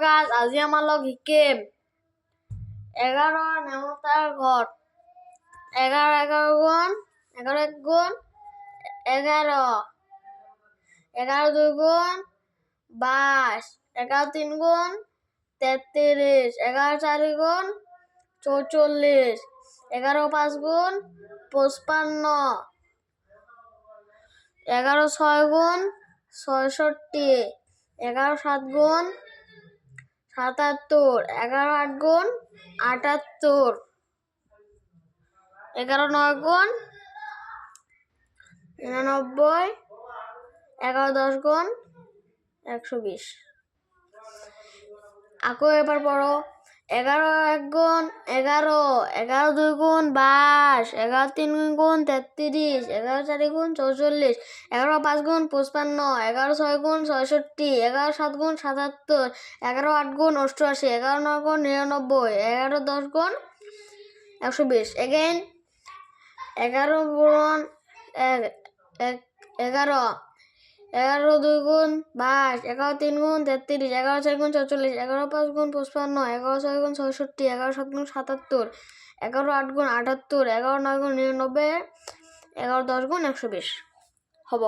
গাছ আজি আমাৰ লগ শিকিম 11 নেমতাৰ ঘৰ 11 গুণ 11 এক গুণ 11 11 দুই গুণ 22 11 তিন গুণ 33 11 চারি গুণ 44 11 পাঁচ গুণ 55 11 ছয় গুণ 66 11 সাত গুণ 77 11 আট গুণ 78 11 নয় গুণ 99 11 দশ গুণ 120 আকৌ এবার পড়ো 11 এক গুণ 11 11 দুই গুণ 22 11 তিন গুণ 33 11 চারি গুণ 44 11 পাঁচ গুণ 55 11 ছয় গুণ 66 11 সাত গুণ 77 11 আট গুণ 88 11 নয় গুণ 99 11 দশ গুণ 120 again 11 গুণ 11 11 দুই গুণ 22 11 তিন গুণ 33 11 চার গুণ 44 11 পাঁচ গুণ 55 11 ছয় গুণ 66 11 সাত গুণ 77 11 আট গুণ 78 11 নয় গুণ 99 11 দশ গুণ 120 হব।